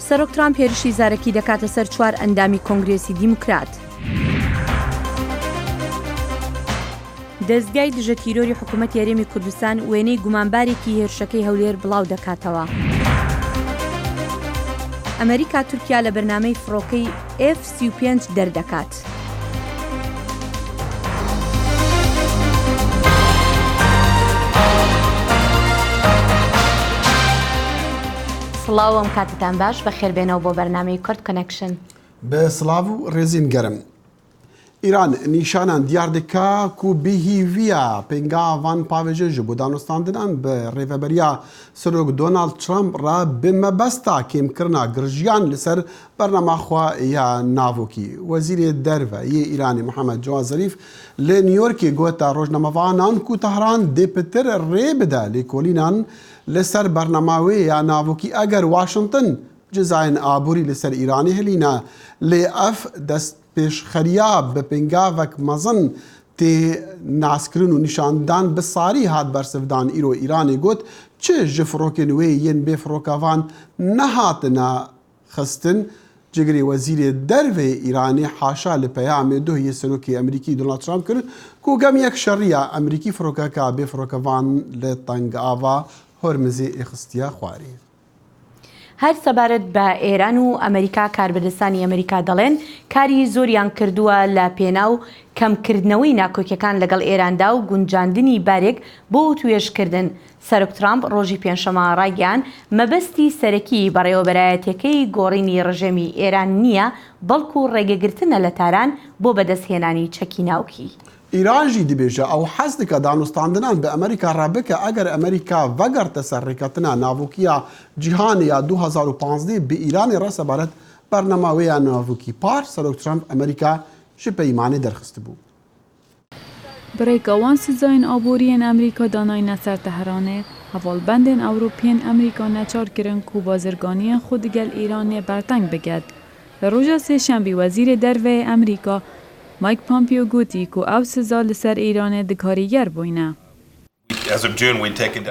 سەرۆک ترامپ هێرشی زارەکی دەکاتە سەر 4 ئەندامی کۆنگرێسی دیموکرات. دەستگای دژە تیرۆری حکوومەت یاریێمی کوردستان وێنەی گومانبارێکی هێرشەکەی هەولێر بڵاو دەکاتەوە. ئەمریکا تورکیا لە بەرنامەی فڕۆکەی F-35 دەردەکات. سڵاوم کاتتان باش بە خێربێنەوە بۆ بەرنامەی کورد کونێکشن. بە سڵاو و ڕێزین گەرم. ئیران نیشانان دیار دکا کو بهیویا پنگاوان پاوێژە ji بۆ دانوستاندنان بە ڕێڤەبەریya سەرۆک دۆناڵد ترامپ را بمەبەستا کێمکردنا گرژیان لەسەر بەرنەماخوا یا ناوۆکی. وەزیرê derve yê Îranê Mihemed Cawad Zarîf li Newyorkê gotta rojnamevanan ku Tehran dê pitir rê bide lêkolînan li ser bernema wê ya navokî eger Washington cezayên aborî li ser Îranê hilîne lê ev dest pêşxeriya bi pêngavek mezin tê naskirin û nîşandan bi sarî hat bersivdan îro Îranê got çi ji firokên wê yên bê firokavan nehatine xistin. Cigirê wezîrê dervê Îranê haşa li peyamê duhiyê serokê Emerîkî Donald Trump kir ku gemiyek şerriya Emerîkî firokeka bê firokevan li tengava Hormizê êxistiya xwarê. هەر سەبارەت بە ئێران و ئەمریکا کاربەدەستانی ئەمریکا دەڵێن کاری زۆریان کردووە لە پێناو کەمکردنەوەی ناکۆکیەکان لەگەڵ ئێراندا و گونجاندنی بارێک بۆ توێژکردن. سەرۆک ترامپ ڕۆژی پێنجشەمە ڕایگەیاند مەبەستی سەرەکی بەڕێوەبەرایەتیەکەی گۆڕینی ڕژێمی ئێران نییە بەڵکو ڕێگەگرتنە لە تاران بۆ بەدەستهێنانی چەکی ناوکی. ئیران jî dibêje ew hez dike danûstandinan bi Emerîka re bike eger Emerîka vegerte ser rêketina navokiya cîhanê ya 2015 bi Îranê re sebaret bernema wê ya navokî par Serok Trump Emerîka ji peymanê derxistibû. Birêka wan sizayên aboriyên Emerîka danayîne ser Teheranê, hevalbendên Ewropîyên Emerîka neçar kirin ku bazirganiyên xwe digel Îranê berteng biged. Li roja sêşembî wezîrê derveyê Emerîka Mike Pompeo gotî ku ew siza li ser Îranê dikarîger bûyne.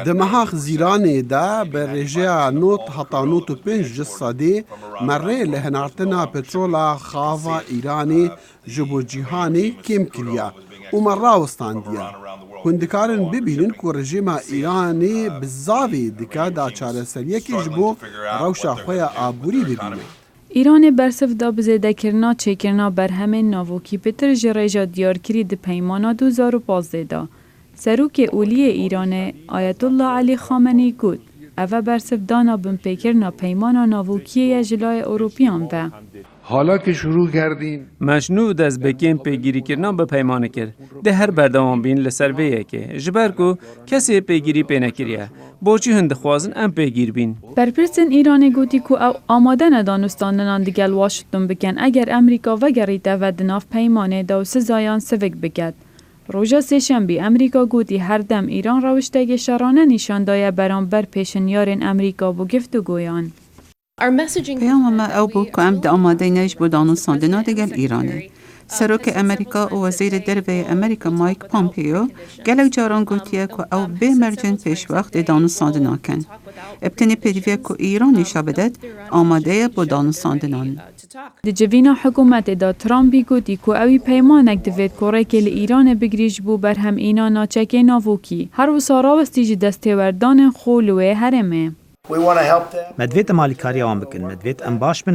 Di meha Zîranê de bi rêjeya not heta not û pênc ji sedê merê li hinartina petrola xava Îranê ji bo cîhanê kêm kiriye û me rawistandiye. Hûn dikarin bibînin ku rejîma Îranê bi zavê dike da çareseriyekê ji bo rewşa xwe ya aborî bibîne. Îranê bersiv da bi zêdekirina çêkirina berhemên navokî pitir ji rêja diyarkirî di peymana 2015 da. Serokê Oliyê Îranê Ayetullah Alî Xameneî got ev e bersivdana binpêkirina peymana navokiyê ye ji layê Ewropîyan ve. حالا که شروع کردین مشنو دست به کم پیگیریکردن به پیمانه کرد ده هر بردوام بین لسر ویه که جبر کو کسی پیگیری پی نکریه بوچی هند خوازن ام پیگیر بین برپرسن ایرانی گوتی کو او آماده ندانستاندنان دیگل واشنگتن بکن اگر امریکا وگریده و دناف پیمانه دو سزایان سوک بگد. روژا سهشنبه امریکا گوتی هر دم ایران روشتگ شرانه نشان دایه برانبر پیشنیارین امریکا بو گفتگویان. پیام ما او بود که ام ده آماده نیش با دانستاندنا دیگل ایرانه. سروک امریکا و وزیر دروه امریکا مایک پامپیو گلک جاران گوتیه که او به مرجن پیش وقت دانستاندنا کن. ابتنی پیدویه که ایران نشا بدد آماده با دانستاندنان. دی جوینا حکومت دا ترامپی گوتی که اوی پیمانک دوید کره که ایران بگریش بو بر هم اینا ناچک ناووکی. هر و ساراوستی جی دستیوردان خولوه هرمه. مدویت مالیکاری وان بکن مدویت ام باش بن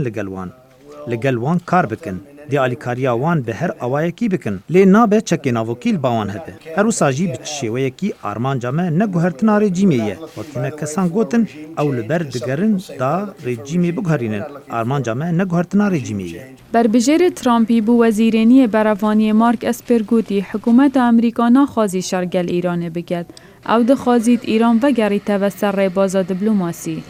لگل وان کار بکن دی آلیکاریا وان به هر اوایکی بکن لی نابه چکی ناوکیل باوان هده هر ساجی بچشیوه کی آرمان جامه نگوهرتن رژیمیه وقتی کسان گوتن او لبر دگرن دا رژیمی بگهرینن آرمان جامه نگوهرتن رژیمیه بر بجیر ترامپی بو وزیرانی براوانی مارک اسپرگوتی حکومت امریکا ناخوازی شرگل ایران بگد او دخوازید ایران وگری توسر بازا دیپلماسی.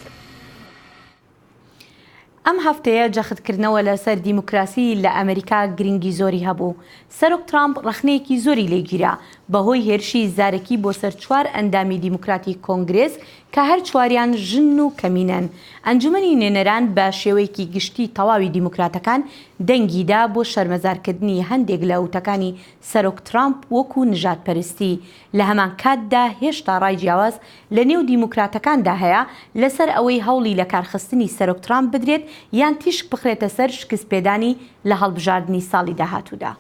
ئەم هەفتەیە جەختکردنەوە لەسەر دیموکراسی لە ئەمریکا گرنگی زۆری هەبوو. سەرۆک ترامپ ڕەخنەیەکی زۆری لێگیرا بەهۆی هێرشی زارەکی بۆ سەر 4 ئەندامی دیموکراتی کۆنگرێس کە هەر چواریان ژن و کەمینەن. ئەنجومەنی نوێنەران بە شێوەیەکی گشتی تەواوی دیموکراتەکان دەنگیدا بۆ شەرمەزارکردنی هەندێک لە وتەکانی سەرۆک ترامپ وەکو نژادپەرستی. لە هەمان کاتدا هێشتا ڕای جیاواز لە نێو دیموکراتەکاندا هەیە لەسەر ئەوەی هەوڵی لە کارخستنی سەرۆک ترامپ بدرێت یان تیشک بخرێتە سەر شکست پێدانی لە هەڵبژاردننی ساڵی داهاتوودا.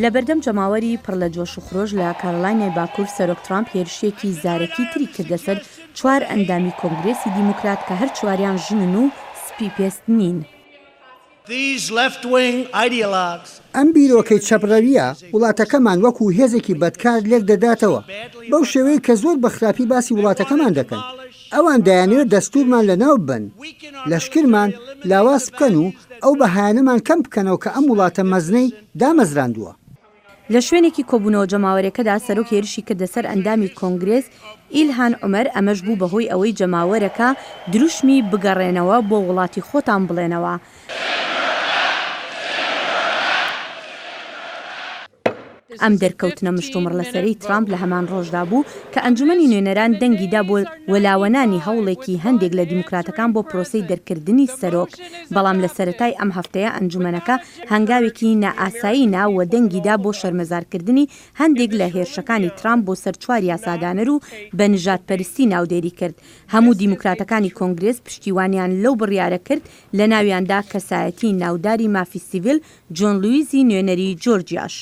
لە بەردەم جەماوەری پڕ لە جۆش و خرۆژ لە کارۆلاینای باکوور سەرۆک ترامپ هێرشێکی زارەکی تری کردە سەر 4 ئەندامی کۆنگرێسی دیموکرات کە هەر چواریان ژنن و سپی پێست نین. ئەم بیرۆکەی چەپڕەویە وڵاتەکەمان وەکو هێزێکی بەدکار لێک دەداتەوە بەو شێوەیە کە زۆر بە خراپی باسی وڵاتەکەمان دەکەن. ئەوان دەیانەوێت دەستورمان لەناو بن، لەشکرمان لاواز بکەن و ئەو بەهانەمان کەم بکەنەوە کە ئەم وڵاتە مەزنەی دامەزراندووە. لە شوێنێکی کۆبوونەوە جەماوەرەکەدا سەرۆک هێرشی کردە سەر ئەندامی کۆنگرێس ئیلهان عومەر ئەمەش بوو بەهۆی ئەوەی جەماوەرەکە دروشمی بگەڕێنەوە بۆ وڵاتی خۆتان بڵێنەوە. ئەم دەرکەوتنە مشتومڕ لەسەرەی ترامپ لە هەمان ڕۆژدا بوو کە ئەنجومەنی نوێنەران دەنگیدا بۆ وەلاوەنانی هەوڵێکی هەندێک لە دیموکراتەکان بۆ پرۆسەی دەرکردنی سەرۆک. بەڵام لە سەرەتای ئەم هەفتەیە ئەنجومەنەکە هەنگاوێکی نائاسایی ناوە دەنگیدا بۆ شەرمەزارکردنی هەندێک لە هێرشەکانی ترامپ بۆ سەر 4 یاسادانەر و بە نژادپەرستی ناودێری کرد. هەموو دیموکراتەکانی کۆنگرێس پشتیوانیان لەو بڕیارە کرد لە ناویاندا کەسایەتی ناوداری مافی سیڤیل جۆن لویزی نوێنەری جۆرجیاش.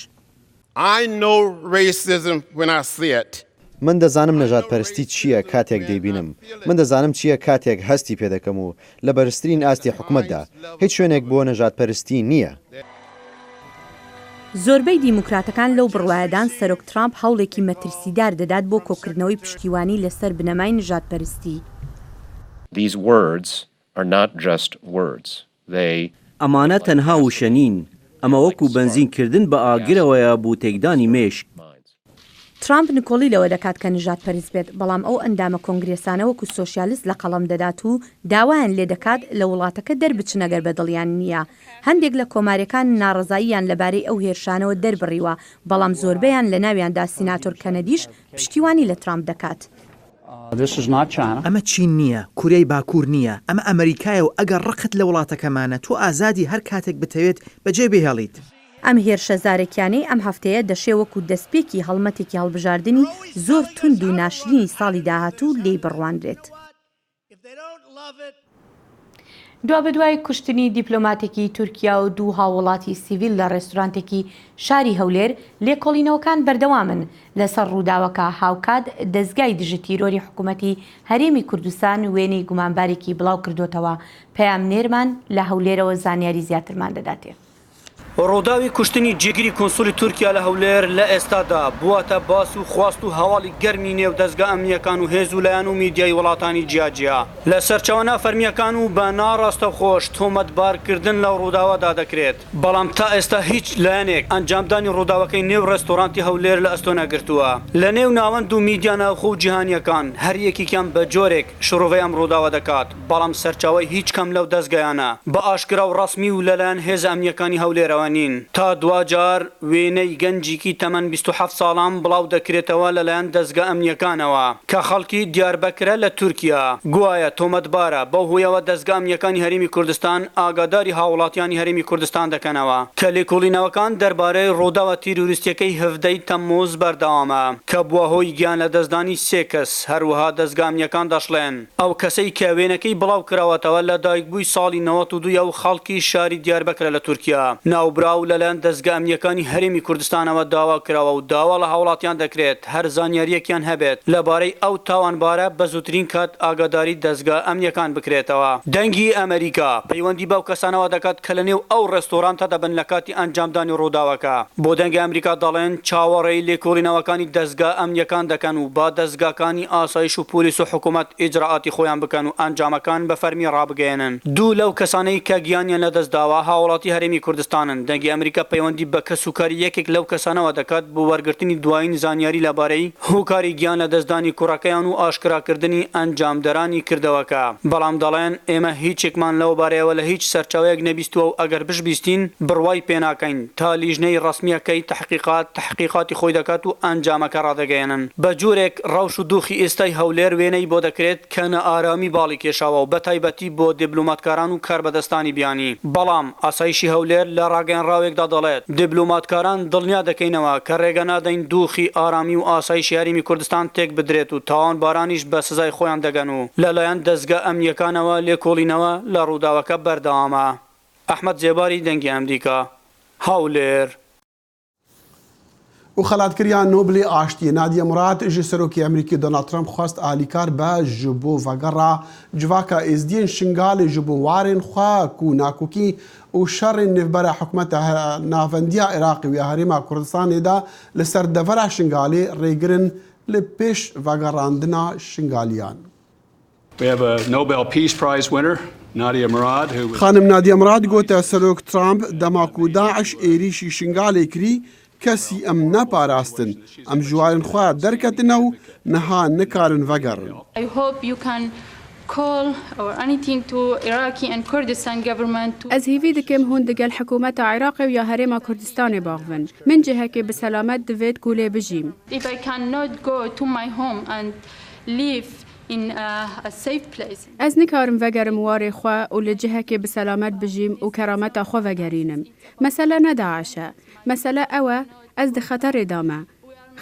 من دەزانم نەژادپەرستی چییە کاتێک دەیبینم. من دەزانم چییە کاتێک هەستی پێ دەکەم و لە بەرزترین ئاستی حکوومەتدا هیچ شوێنێک بۆ نەژادپەرستی نییە. زۆربەی دیموکراتەکان لەو بڕوایەدان سەرۆک ترامپ هەوڵێکی مەترسیدار دەدات بۆ کۆکردنەوەی پشتیوانی لەسەر بنەمای نژادپەرستی. ئەمانە تەنها وشەنین. ئەمە وەکو بەنزینکردن بە ئاگرەوەیە بۆ تێکدانی مێشک. ترامپ نکۆڵی لەوە دەکات کە نژادپەرست بێت، بەڵام ئەو ئەندامە کۆنگرێسانە وەکو سۆشیالیست لە قەڵەم دەدات و داوایان لێ دەکات لە وڵاتەکە دەربچنە گەر بەدڵیان نییە. هەندێک لە کۆمارەکان ناڕزاییان لەبارەی ئەو هێرشانەوە دەربڕیوە، بەڵام زۆربەیان لە ناویاندا سیناتۆر کەنەدیش پشتیوانی لە ترامپ دەکات. ئەمە چین نییە، کوریای باکوور نییە، ئەمە ئەمریکایە و ئەگەر ڕقت لە وڵاتەکەمانە تۆ ئازادی هەر کاتێک بتەوێت بەجێ بهێڵیت. ئەم هێرشە زارێکیانەی ئەم هەفتەیە دەشێوەکو دەستپێکی هەڵمەتێکی هەڵبژاردننی زۆر توند و ناشرینی ساڵی داهاتوو لێی بڕواندرێت. دوای کوشتنی دیپلۆماتێکی تورکیا و 2 هاوڵاتی سیڤیل لە ڕێستورانتێکی شاری هەولێر لێکۆڵینەوەکان بەردەوامن. لەسەر ڕووداوەکە هاوکات دەستگای دژی تیرۆری حکوومەتی هەرێمی کوردستان وێنەی گومانبارێکی بڵاو کردوتەوە. پەیام نێرمان لە هەولێرەوە زانیاری زیاترمان دەداتێ. ڕۆداوی کوشتنی جێگیری کۆنسولی تورکیا لە هەولێر لە ئێستادا بوواتە باس و خواست و هەواڵی گەرمی نێو دەستگا ئەمنیەکان و هێز و لایەن و میدیای وڵاتانی جیاجیا لە سەرچەوەنا فەرمیەکان و بە ناڕاستەخۆش تۆمەتبارکردن لە ڕووداوەدا دەکرێت. بەڵام تا ئێستا هیچ لایەنێک ئەنجامدانی ڕووداوەکەی نێو ڕێستۆرانتی هەولێر لە ئەستۆ نەگرتووە. لە نێو ناوەند و میدیا ناوخۆ و جیهانیەکان هەر یەکێکیان بە جۆرێک شڕۆڤەی ئەم ڕووداوە دەکات، بەڵام سەرچاوەی هیچ کەم لەو دەستگایانە بە ئاشکرا و ڕەسمی و لەلایەن هێز ئەمنیەکانی هەولێرەوە تا دوجار وێنەی گەنجێکی تەمەن 27 ساڵان بڵاو دەکرێتەوە لەلایەن دەستگا ئەمنیەکانەوە کە خەڵکی دیاربەکرە لە تورکیا گوایە تۆمەتبارە. بەو هۆیەوە دەستگا ئەمنیەکانی هەرێمی کوردستان ئاگاداری هاوڵاتیانی هەرێمی کوردستان دەکەنەوە کە لێکۆڵینەوەکان دەربارەی ڕووداوە تیرۆریستیەکەی 17 تەمموز بەردەوامە کە بووە هۆی گیان لە دەستدانی 3 کەس. هەروەها دەستگا ئەمنیەکان دەشڵێن ئەو کەسەی کە وێنەکەی بڵاو کراوەتەوە لە دایکبووی ساڵی 92 و خەڵکی شاری دیاربەکرە لە تورکیا ناوبراو لەلایەن دەستگا ئەمنیەکانی هەرێمی کوردستانەوە داوا کراوە و داوا لە هاوڵاتیان دەکرێت هەر زانیاریەکیان هەبێت لەبارەی ئەو تاوانبارە بە زووترین کات ئاگاداری دەستگا ئەمنیەکان بکرێتەوە. دەنگی ئەمریکا پەیوەندی بەو کەسانەوە دەکات کە لە نێو ئەو ڕێستۆرانتە دەبن لە کاتی ئەنجامدانی ڕووداوەکە. بۆ دەنگی ئەمریکا دەڵێن چاوەڕێی لێکۆڵینەوەکانی دەستگا ئەمنیەکان دەکەن و با دەستگاکانی ئاسایش و پۆلیس و حکوومەت ئیجراعاتی خۆیان بکەن و ئەنجامەکان بە فەرمی ڕابگەێنن. دوو لەو کەسانەی کە گیانیان لە دەستداوە هاوڵاتی هەرێمی کوردستانن دەنگی ئەمریکا پەیوەندی بە کەسوکاری یەکێک لەو کەسانەوە دەکات بۆ وەرگرتنی دوایین زانیاری لەبارەی هۆکاری گیان لە دەستدانی کوڕەکەیان و ئاشکراکردنی ئەنجامدەرانی کردەوەکە بەڵام دەڵێن ئێمە هیچێکمان لەو بارەیەوە لە هیچ سەرچاوەیەک نەبیستووە و ئەگەر بشبیستین بڕوای پێناکەین تا لیژنەی ڕسمیەکەی تحقیقاتی خۆی دەکات و ئەنجامەکە ڕادەگەیەنن بە جۆرێک ڕەوش و دۆخی ئێستای هەولێر وێنەی بۆ دەکرێت کە نەئارامی باڵی کێشاوە و بەتایبەتی بۆ دیبلۆماتکاران و کاربەدەستانی بیانی بەڵام ئاسایشی هەولێر لە ڕاگەیەنراوێکدا دەڵێت دیبلۆماتکاران دڵنیا دەکەینەوە کە ڕێگە نادەین دۆخی ئارامی و ئاسایشی یاریمی کوردستان تێک بدرێت و تاوان بارانیش بە سزای خۆیان دەگەن و لەلایەن دەستگا ئەمنیەکانەوە لێکۆڵینەوە لە ڕووداوەکە بەردەوامە ئەحمەد جێباری دەنگی ئەمریکا هەولێر و خەلاتکردیان نۆبلی ئاشتی نادیە مراد ji serokê Amerîkî Donald Trump xwast alîkar be ji bo vegera civaka êzdiyên şingalê ji bo warên xwe ku nakokî û şerên nêvbera hikûmeta navendiya Iraqê û ya Herêma Kurdistanê de li ser devera şingalê rêgirin li pêş vegerandina şingaliyan. We have a Nobel Peace Prize winner, Nadia Murad, who was... Xanim Nadia Murad gote serok Trump dema ku Daesh êrişî şingalê kirî کەسی ئەم نەپاراستن ئەم ژوارن خوا دەرکەتنە و نەها نەکارن ڤەگەڕن. Ez hêvî dikim hûn digel hikûmeta Iraqê û ya Herêma Kurdistanê baxivin. Min cihekê bi selamet divêt ku lê bijîm. Ez nikarim vegerim warê xwe û li cihekê bi selamet bijîm û kerameta xwe vegerînim. Mesele ne Daeş e. Mesele ew e ez di xeterê de me.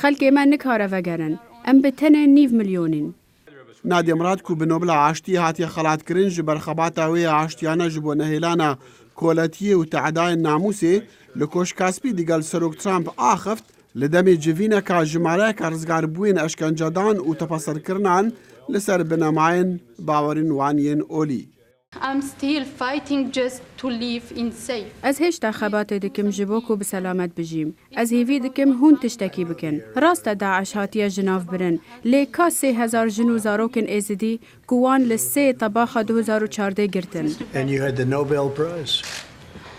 Xelkê me nikare vegerin. Em bi tenê nîv milyonîn. Nadia Murad ku bi Nobela Aştiyê hatiye xelatkirin ji ber xebata wê ya aştiyana ji bo nehêlana koletiyê û teedayên namûsê li Koşkaspî digel serok Trump axeft li demê civîneka jimareyeka rizgarbûyên eşkencedan û tepeserkirinan li ser binemayên bawerîn wan yên olî. Ez hêşta xebatê dikim ji bo ku bi selamet bijîm. Ez hêvî dikim hûn tiştekî bikin. Rast e Daeş hatiye jinav birin. Lê ka 3000 jin û zarokên êzidî ku wan li 3 tebaxa 2014 girtin. And you had the Nobel Prize.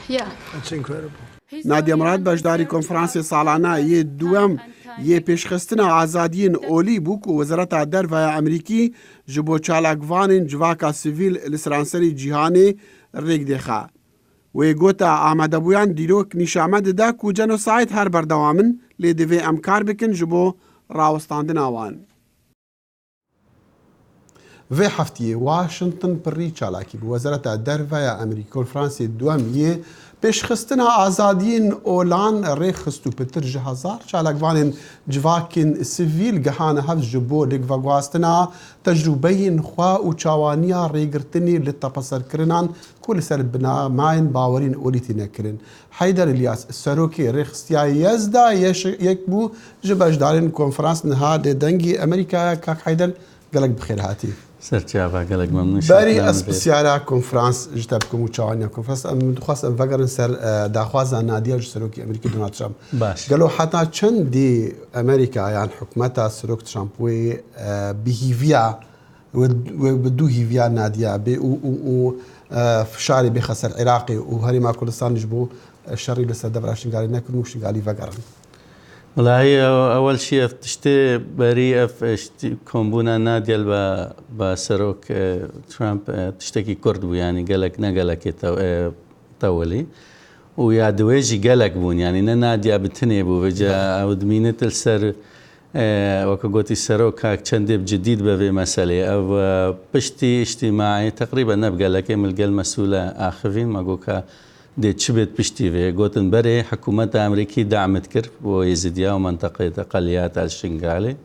Yeah. That's incredible. Nadia Murad beşdarî konferansê salana yê duem yê pêşxistina azadiyên olî bû ku Wezareta Derveya Amerîkî ji bo çalakvanên civaka sivîl li seranserî cîhanê rêk dixe. Wê gota amadebûyan dîrok nîşame dide ku genosayd her berdewamin lê divê em kar bikin ji bo rawestandina wan. Vê heftiyê Washington pirî çalakî bi Wezareta Derveya Amerîkî konferansê duem yê pêşxistina azadiyên olan rêxist û pitir ji hezar çalakvanên civakên sivîl gihane hev ji bo lêkvegwastina tecrûbeyên xwe û çawaniya rêgirtinê li tepeserkirinan ku li ser binamayên bawerîn olî tîne kirin. Heyder İlyas serokê rêxistiya Yezda yek bû ji beşdarên konferans niha lê dengê Amerîkaya Kak Heyder gelek bi xêr hatî. سەرچاوە گەلک مەمنون بەری ئەسپسیارە کۆنفرانس ji te bikim û çawaniya konferans em dixwast em vegerin ser daxwaza Nadia ji serokê Amerîkî Donald Trump. Baş. Gelo heta çendî Amerîka yan hikûmeta serok Trump wê bihîviya bi du hîviya Nadia bê û fişarê bêxe ser Iraqê û Herêma Kurdistanê ji bo şerî li ser devra şingalî nekirin û şingalî vegerin. والله أول شيء تشتي بريئة في كومبونا ناديال بسروك ترامب تشتكي كرد يعني قالك نقالك تولي ويا دويجي قالك بون يعني ناديا بتني بو بجا أو دمينة السر وكقولتي السروك هاك شندب جديد بفي مسألة أو بشتي اجتماعي تقريبا نبقى لك ملقى المسؤولة آخفين ما قوكا دي تشبت بشتيفي قوتن بري حكومة أمريكي دعمت كر ويزيديا ومنطقة أقليات الشنغالي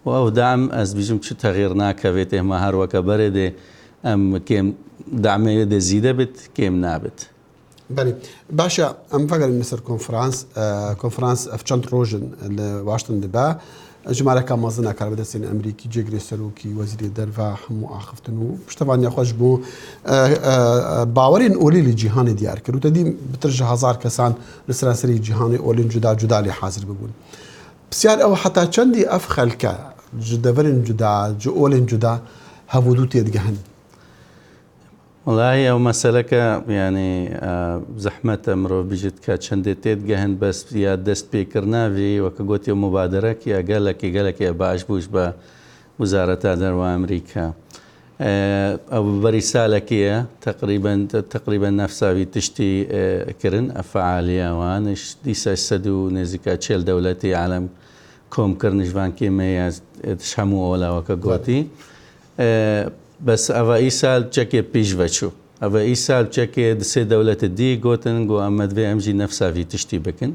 وأو دعم أز بيجم شو تغييرنا كفيته مهار وكبري دي أم كيم دعمي دي زيدة بت كيم نابت بله باشا ام فقر مصر کنفرانس افچند روزن لواشنطن دبا جماعه کامازنا کاربدسین امریکی جگری سروکی وزیر دروا همو اخفتنو پشتوانی خوش بو باورین اولی لجهان دیار کرد تدی بترجه هزار کسان لسراسری جهان اولین جدا جدا لی حاضر ببون بسیار او حتی چندی اف خلکا جدورین جدا جو اولین جدا هودو تیدگهن وڵی ئەو مەسەلەکە ینی زەحمەتە مرۆڤ بژێت کە چەندێت تێت گەهن بەست یا دەست پێکردناوی وەکە گوتی مبادرەکی یا گەلێکی باش بووش بە وزارەتە دەرەوە ئەمریکا. ئەو بەری سالێکیە تقریبا نەفساوی تشتی کردن ئەفعالیەوانش دیسە سەد و نێزیکە 40 دەوڵەتی عالم کۆمکردنش وانکێمەیە هەموو ئەولاوەکە گوتی. بەس ئەوە ئیسال چەکێ پیش بەچوو. ئەوە ئیسال چەکێ سێ دەوڵەتە دی گوتن گۆ ئەمە دوێ ئەمژی نەفساوی تشتی بکن.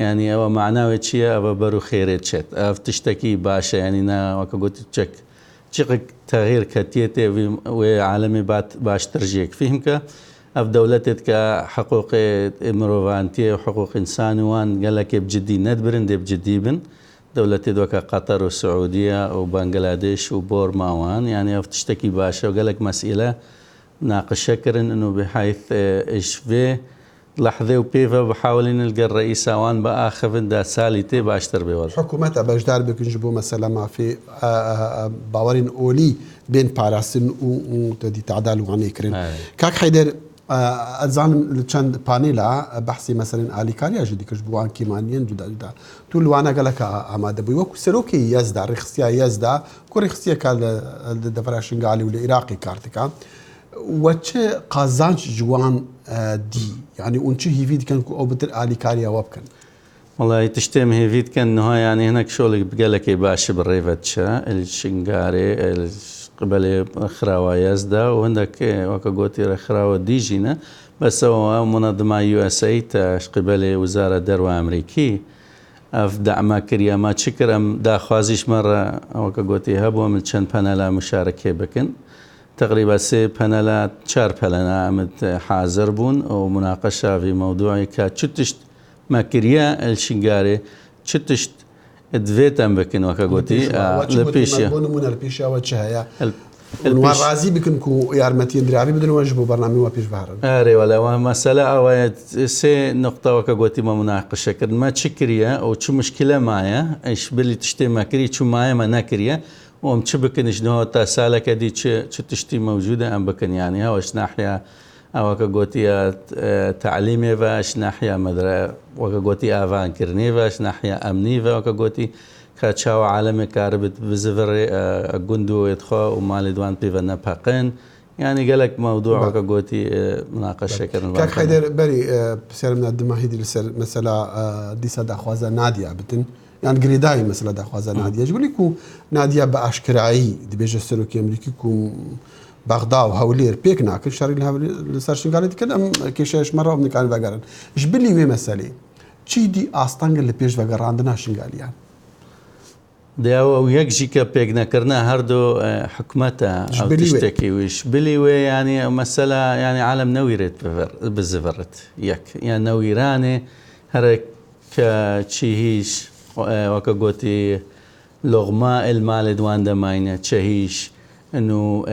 ینی ئەوە معناوێت چییە؟ ئەوە بەر و خێرێت چێت. ئەف تشتێکی باشە ینی ناوەکە گوتی چەک چقێک تغییر کەتیێتێ وێ عالمی باشتر ژێک فیهمکە ئەف دەوڵەتێت کە حقوق مرۆڤانتیە و حقوق ئینسانوان گەلێکێ بجددی نەتبرن دێ بجددی بن. دەوڵەتی دووەکە قەتەر و سعودیە و بەنگلادێش و بۆرماوان یعنی ئەف تشتێکی باشە و گەلێک مەسئلە ناقشەکردن و بحیث ئشوێ لحظه و پێوە بحاولین الگە ڕئیساوان بە ئاخەوندا ساڵی تێ باشتر بێوە. حکوومەتە بەشدار بکنج بۆ مەسەلە مافێ باوەڕین ئۆلی بێن پاراستن و تەدی تعدال وانێکردن. کاک حەیدەر ئەزانم چەند پانێلا بەحسی مەسەلەن ئالیکاریاژی دیکەش بووان کیمانیان جودا تو لوانە گەلەکە ئامادە بووی وەکو سەرۆکی یەزدا ڕێخستیا یەزدا کۆ ڕێخستیەکە لە دەڤرا شنگالی و لە عێراقی کارتەکە وەچە قازانج جوان دی یعنی اون چه هیوی دیکن که او بتر ئالیکاریەوە بکەن. وڵی تشتێم هێوی بکەن نها یانی هەنێک شۆڵێک بگەلەکەی باشە بڕێڤەت چە شنگارێ قبلێ خراوە یەزدا و هەندێک وەکە گوتی ڕێکخراوە دیژینە بەسەوە منەظمە USA تاش قبلێ وزارە دەرەوە ئەمریکی ئەف دەعما کردیا ما چ کرد ئەم داخوازیش مەڕە ئەوەکە گوتی هەبووە من چەند پەنەلا مشارەکێ بکەن. تقريبا سي بانلات 4 بانلات عمد حاضر بون ومناقشة في موضوع كتشتشت ماكريا الشنغاري تشتشت دفيت ام بكن وكا قوتي لبيشيا من البيشيا وجهها والرازي بكن كو يارمتين درابي بدون واجبوا برنامج وبيش بحر اري ولا مسألة او سي نقطة وكا قوتي ما مناقشة كد ما تشكريا او شو مشكلة معايا ايش بلي تشتي ماكري شو معايا ما ناكريا وام چه بکنش نه تا ساله کدی چه تشتی موجوده ام بکن یعنی هاش ناحیه او که گوتی تعلیمی واش ناحیه مدرسه و که گوتی آوان کرنی واش ناحیه امنی و که گوتی که چاو عالم کاربت بزفر گندو ادخا و مال دوان پیو نپاقن یعنی گلک موضوع و که گوتی مناقشه کردن. که خیلی بری بسیار من دماهیدی لسر مثلا دیسا دخوازه نادیا بتن. يعني قريداي مثلا داخوازا نادية جبلي كو نادية بأشكرعي دي بيجا سروكي أمريكي كو بغداد وهولير بيك ناكل شاري لسارشين قالت كده كيشاش مرة ومن كان فقران جبلي وي مسألة چي دي آستانج اللي بيش فقران دنا شنقاليان ده او يكجي كبيك نكرنا هردو حكمتها او تشتكي ويش بلي وي يعني مسألة يعني عالم نويرت بزفرت يك يعني نويراني هرك كشيهيش وكا قوتي لغماء المال دوان دماينة تشهيش انه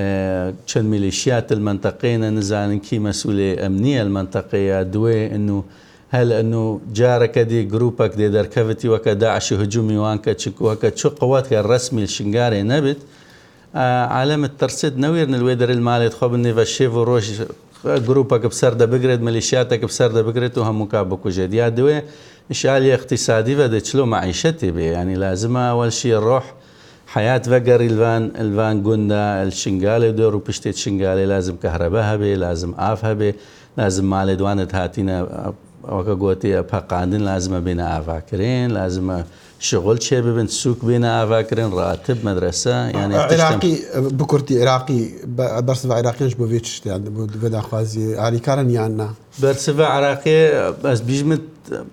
چند ميليشيات المنطقين نزالن كي مسؤولية امنية المنطقية دوي انه هل انه جارك دي جروبك دي دركفتي وكا داعش هجومي وانكا تشكو وكا شو قواتك الرسمي الشنغاري نبت عالم الترسيد نوير الويدر المالي تخوب اني فالشيفو روش جروبك بسردة بقرد ميليشياتك بسردة بقرد وهم مكابكو جديا دوي إشعالية اقتصادي بدأ تشلو معيشتي بيه يعني لازم أول شيء نروح حياة فقر الفان قندا الشنغالي دورو بشتيت شنغالي لازم كهرباء بيه لازم آفها بيه لازم مالي دوانة هاتينا وكا قوتي باقاندن لازم بينا آفاكرين لازم شغل شيء ببن سوق بينا آفاكرين راتب مدرسة يعني عراقي بكرتي عراقي برسفة عراقيش بوفيتش يعني بدا خوازي عالي كارن يانا برسفة عراقي بس بيجمت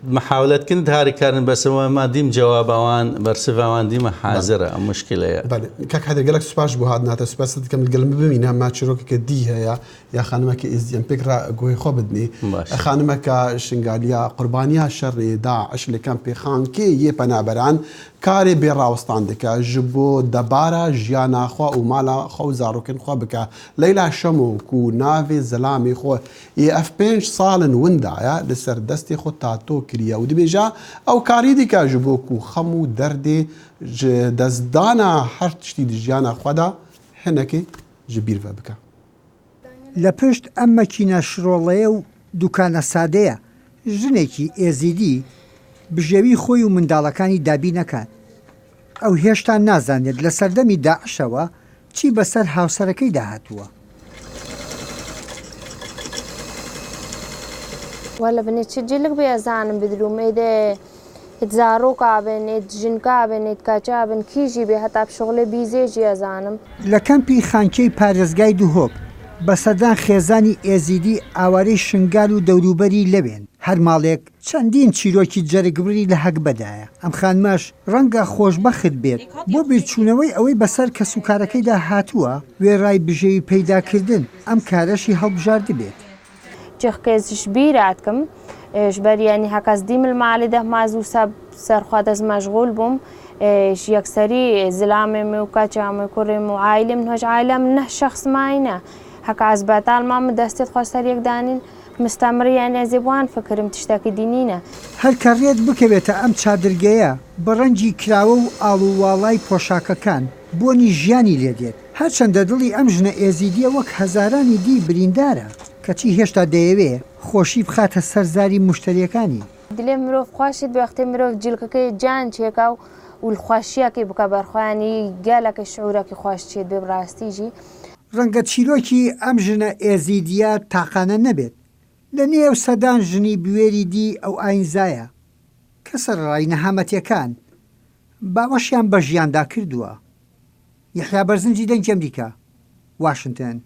محاولات كنت هاري كارن بس هو ما ديم جواب اوان برسفة اوان ديم حاضرة مشكلة يعني. بله كاك حدا قالك سباش بو هاد ناتا سباس كم القلم بمينها ما تشروكي كديها يا خانمك ازيان بكرا قوي خبدني خانمك شنغاليا قربانيا شر داعش اللي كان بخان كي يبنابران كاري بيراوستان دكا جبو دبارا جيانا خوا ومالا خو زاروكن خوا بكا ليلى شمو كو نافي زلامي خو اف 5 صالن وندا لسر دستي خو تاتو كريا ودي بيجا او كاري ديكا جبو كو خمو دردي دزدانا هر تشتي جيانا خوا دا هنكي جبير بكا لە پشت ئەم مەکینە شڕۆڵەیە و دوکانە سادەیە ژنێکی ئێزیدی بژێوی خۆی و منداڵەکانی دابی نەکات. ئەو هێشتا نازانێت لە سەردەمی داعشەوە چی بەسەر هاوسەرەکەی داهاتووە. وەلە بنێت چ جلک بێ ئەزانم بدروم ئێدێ زارۆکابن ئێت ژنکابن ئێت کاچابن کیژی بێ هەتا شغڵێ بیزێژی ئەزانم. لە کەمپی خانکەی پارێزگای دووهۆک بە سەردان خێزانی ئێزیدی ئاوارەی شنگال و دەوروبەری لەوێن. هەر ماڵێک چەندین چیرۆکی جەرگبری لە هەک بەدایە. ئەم خانمەش ڕەنگە خۆشبەخت بێت بۆ بیرچوونەوەی ئەوەی بەسەر کەسوکارەکەیدا هاتووە وێڕای بژێوی پەیداکردن ئەم کارەشی هەڵبژاردی بێت. جێخکێزش بیراتکم ژبەریانی هەکەس دیمل ماڵی دە مازوو سەرخوا دەست مەشغول بووم یەکسەری زلامێمە و کاچامە کوڕێم و عایلم هۆش عایلم نە شخص ماینە هەکە ئەزبەتال مامە دەستێت خۆستەر یەکدانین مستەمڕیان ئەزیبوان فکرم تشتێکی دینینە. هەر کەڕێت بکەوێتە ئەم چادرگەیە بە ڕەنگی کراوە و ئاڵوواڵای پۆشاکەکان بۆنی ژیانی لێدێت. هەرچەندە دڵی ئەم ژنە ئێزیدیە وەک هەزارانی دی بریندارە کەچی هێشتا دەیەوێ خۆشی بخاتە سەرزاری مشتریەکانی. دلێ مرۆڤ خواشت بەوەختێ مرۆڤ جلکەکەی جان چێکا و خواشیەکەی بکە بەرخۆیانی گەلەکە شعورەکەی خوۆش چێت بێ ڕاستیژی. ڕەنگە چیرۆکی ئەم ژنە ئێزیدیە تاقانە نەبێت لە نێو سەدان ژنی بوێری دی ئەو ئاینزایە کە سەرڕای نەهامەتیەکان باوەشیان بە ژیاندا کردووە. یەحیا بەرزنجی دەنگی ئەمریکا، واشنگتن.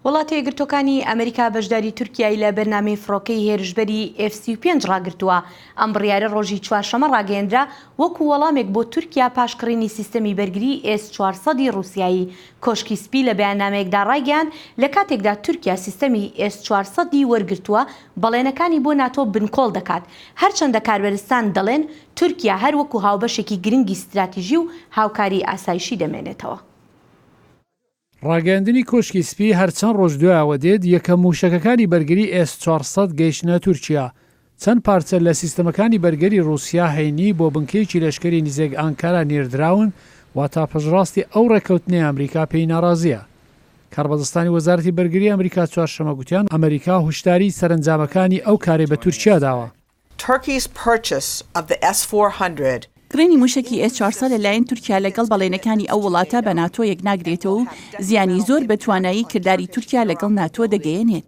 وڵاتی یەکگرتوەکانی ئەمریکا بەشداری تورکیای لە بەرنامەی فڕۆکەی هێرشبەری F-35 ڕاگرتووە. ئەم بڕیارە ڕۆژی چوارشەمە ڕاگەیەندرا وەکو وەڵامێک بۆ تورکیا پاشکڕینی سیستەمی بەرگری S-400 رووسایی. کۆشکی سپی لە بەیاننامەیەکدا ڕایگەیاند لە کاتێکدا تورکیا سیستەمی S-400 وەرگرتووە بەڵێنەکانی بۆ ناتۆ بنکۆڵ دەکات. هەرچەندە کاربەرستان دەڵێن تورکیا هەر وەکو هاوبەشێکی گرنگی استراتیژی و هاوکاری ئاسایشی دەمێنێتەوە. ڕاگەاندنی کۆشکی سپی هەرچەند ڕۆژ دوایەوە دێت یەکەم موشەکەکانی بەرگری S-400 گەیشتنە تورکیا. چەند پارچە لە سیستەمەکانی بەرگری رووسیا هەینی بۆ بنکەیەکی لەشکری نزیک ئانکارا نێردراون وا تا پشڕاستی ئەو ڕێکەوتنەی ئەمریکا پێی ناڕازیە. کاربەدەستانی وەزارەتی بەرگری ئەمریکا چوارشەمە گوتیان ئەمریکا هوشداری سەرنجامەکانی ئەو کارێ بە تورکیا داوە. گرێنی موشکی S-400 لەلایەن تورکیا لەگەڵ بەڵێنەکانی ئەو وڵاتە بە ناتۆ یەک ناگرێتەوە و زیانی زۆر بە توانایی کردداری تورکیا لەگەڵ ناتۆ دەگەیەنێت.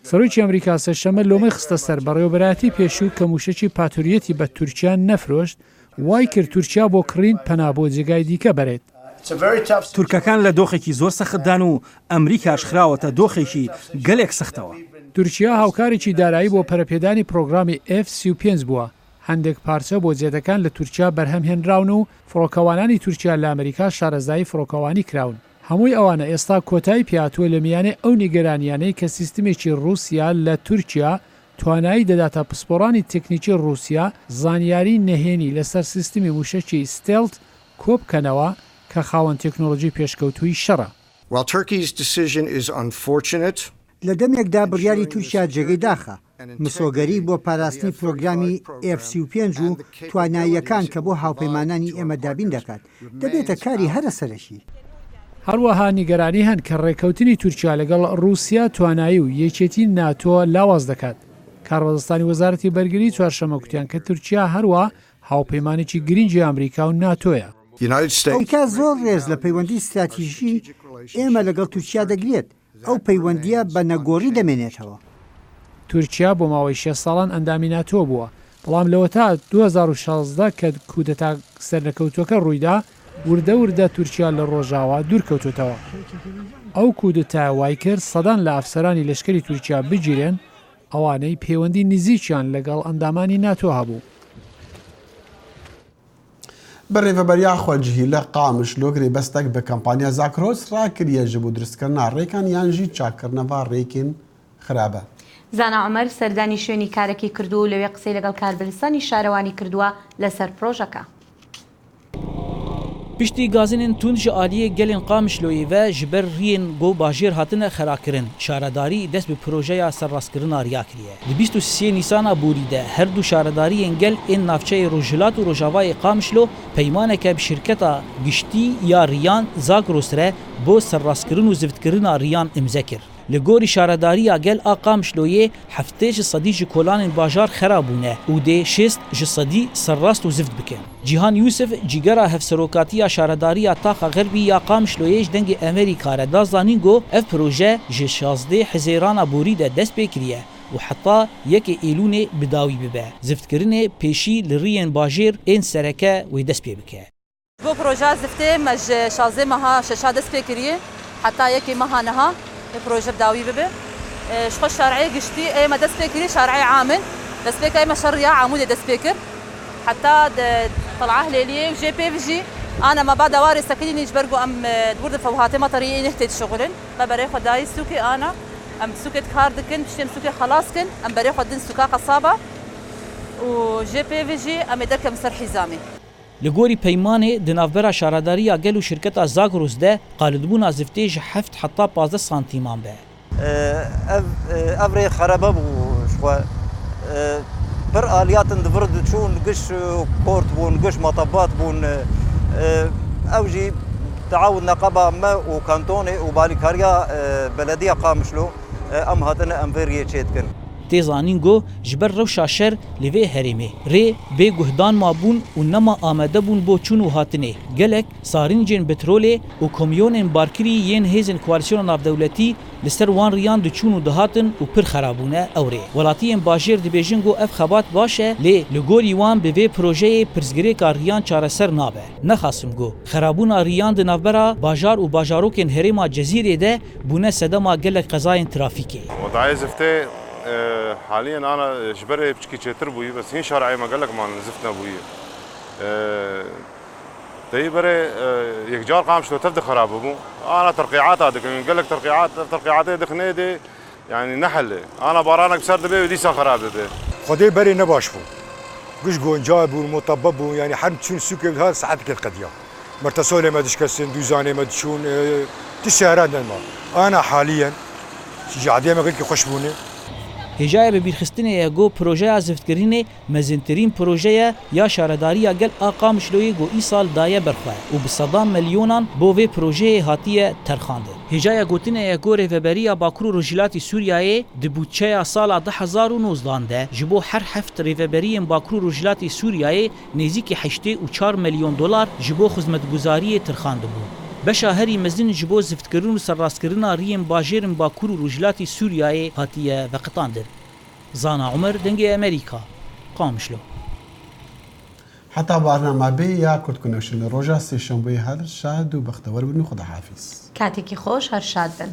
سەرۆکی ئەمریکا سەرشەمە لۆمەی خستە سەر بەڕێوەبەراتی پێشوو کە موشکی پاتوریەتی بە تورکیا نەفرۆشت وای کرد تورکیا بۆ کڕین پەنا بۆ جێگای دیکە بەرێت. تورکەکان لە دۆخێکی زۆر سەختدان و ئەمریکاش خراوەتە دۆخێکی گەلێک سەختەوە. تورکیا هاوکارێکی دارایی بۆ پەرەپێدانی پرۆگرامی F-35 بووە. هەندێک پارچە بۆ جێدەکان لە تورکیا بەرهەم هێنراون و فڕۆکەوانانی تورکیا لە ئەمریکا شارەزایی فڕۆکەوانی کراون. هەمووی ئەوانە ئێستا کۆتایی پیاتوە لە میانێ ئەو نیگەرانیانەی کە سیستمێکی رووسیا لە تورکیا توانایی دەداتە پسپۆڕانی تەکنیکی رووسیا زانیاری نەهێنی لەسەر سیستمی موشەکی ستێلت کۆبکەنەوە کە خاوەن تەکنۆلۆژی پێشکەوتووی شەڕە. لە دەمێکدا بڕیاری تورکیا جێگەی داخە مسۆگەری بۆ پاراستنی پرۆگرامی F-35 و تواناییەکان کە بۆ هاوپەیمانانی ئێمە دابین دەکات دەبێتە کاری هەرە سەرەکی. هەروەها نیگەرانی هەن کە ڕێکەوتنی تورکیا لەگەڵ رووسیا توانایی و یەکێتی ناتۆ لاواز دەکات. کاربەدەستانی وەزارەتی بەرگری چوارشەمە گوتیان کە تورکیا هەروە هاوپەیمانێکی گرنگی ئەمریکا و ناتۆیە. ئەمریکا زۆر ڕێز لە پەیوەندی استراتیژی ئێمە لەگەڵ تورکیا دەگرێت ئەو پەیوەندیە بە نەگۆڕی دەمێنێتەوە. تورکیا بۆ ماوەی 6 ساڵان ئەندامی ناتۆ بووە بەڵام لەوە تا 2016 کە کودەتا سەرنەکەوتوەکە ڕوویدا وردە تورکیا لە ڕۆژاوا دوورکەوتوتەوە. ئەو کودەتا وای کرد سەدان لە ئەفسەرانی لەشکری تورکیا بگیرێن ئەوانەی پەیوەندی نزیکیان لەگەڵ ئەندامانی ناتۆ هەبوو. بەڕێوەبەریا خۆجهی لە قامش لۆگری بەستەک بە کەمپانیا زاکرۆس ڕاکریە ji بۆ دروستکردنا ڕێکان یانژی چاکردنەوە ڕێکین خراپە. زانا عمەر سەردانی شوێنی کارێکی کردو و لەوێ قسەی لەگەڵ کاربەرستانی شارەوانی کردووە لەسەر پرۆژەکە. پشتی گازنên tund ji aliyê gelên Qamişloyê ve ji ber riyên gov bajêr hatine xerakirin. Şaredarî dest bi projeya serrastkirina riya kiriye. Di 23 Nîsana Borî de her du şaredariyên gel ên navçeyê Rojhilat û Rojavayê Qamişlo peymaneke bi şirketa giştî ya riyan Zagros re bo serrastkirin û zivtkirina riyan imze kir. Li gorî şaredariya gel a Qamişloyê heftê ji sedî ji kolanên bajar xerab bûne û dê şêst ji sedî serrast û zift bikin. Cîhan Yusuf cîgera hevserokatiya şaredariya Taxa Xerbî ya Qamişloyê ji dengê Amerîka re da zanîn got ev proje ji 16 Hezêrana Borî de dest pê kiriye û heta 1 Îlûnê bi dawî bibe. Ziftkirinê pêşî li riyên bajêr ên sereke wê dest pê bike. Bo proja ziftê me ji 16 meha şeşa dest pê kiriye heta 1 meha niha proje bi dawî bibe. Ji xwe şerعê giştî ême dest pê kiriye şerعê amil dest pêka ême şerriya Amûdê dest pê kir heta طلعه هلاليه وجي بي في جي انا ما بعد واري ساكنين يجبرقوا ام دبور فوهاتي مطريه نهتي شغلن ما بري خداي سوكي انا ام سوكي كاردكن بشتم سوكي خلاصكن ام بري خدن سوكا قصابه وجي بي في جي ام درك مسر حزامي لگوری پیمانه د ناوبرا شارداریه گلو شرکت زاگروس ده قالدبونا زفتیج 7 حتی 15 سانتیمان به افري خرابه بو شو بر آليات دفرد شون قش كورت بون قش مطبات بون اوجي تعاون نقابه ما وكانتوني وباليكاريا بلديه قامشلو ام هاتنا ام فيريه تشيتكن تیزانین گو جبر روشا شر لیوی هریمه ری به گهدان مابون و نما آمده بون بو چونو هاتنه گلک سارنجین بتروله و کمیونین بارکری ین هیزن کوالسیون ناف دولتی لسر وان ریان دو چونو دهاتن و پر خرابونه اوره ولاتین باجر دی بیژن گو اف خبات باشه لی لگوری وان به وی پروژه پرزگری کار ریان چاره سر نابه نخاسم گو خرابونا ریان د نافبرا باجار و باجاروکن هریما جزیره ده بونه سدما گلک قضاین ترافیکی وضعي زفته حاليا انا جبري بشكي تشتر بوي بس هي شرعي ما قال لك ما نزفتنا بوي تيبري يكجار قامش لو تبدا خراب بو انا ترقيعات هذيك قال لك ترقيعات دخنه دي يعني نحل انا بارانك بسرد بي ودي خراب دي خدي بري نباش بو قش جونجاب ومطبب يعني حرم تشون سوكي هذا ساعتك القضيه مرتسولي ما دشكسن دوزاني ما تشون تسيارات ما انا حاليا شي عادي ما قلت خوشبوني هجای به بیرخستنه گو پروژه زفتگرینه مزنترین پروژه یا شارداری گل آقام شلوی گو ای سال دایه برخواه و به صدام میلیونان بو وی پروژه هاتیه ترخانده. هجای گوتنه گو ریوبریا باکرو رجلاتی سوریای دبوچه سال 2019 جبو هر هفت ریوبرین باکرو رجلاتی سوریای نزدیک 84 میلیون دلار جبو خدمتگزاری ترخانده بود. بشاهری مزن جبو زفتکرون و سرراستکرنا ریم باجرم باکور و رجلاتی سوریای هاتیه و قطاندر. زانا عمر دنگی امریکا قامشلو. حتی برنامه یا کورد کونێکشن لە ڕۆژە سێشەمبەی هەر شاد و بەختەوەر بن و خوداحافیز. کاتێکی خۆش هەر شاد بن.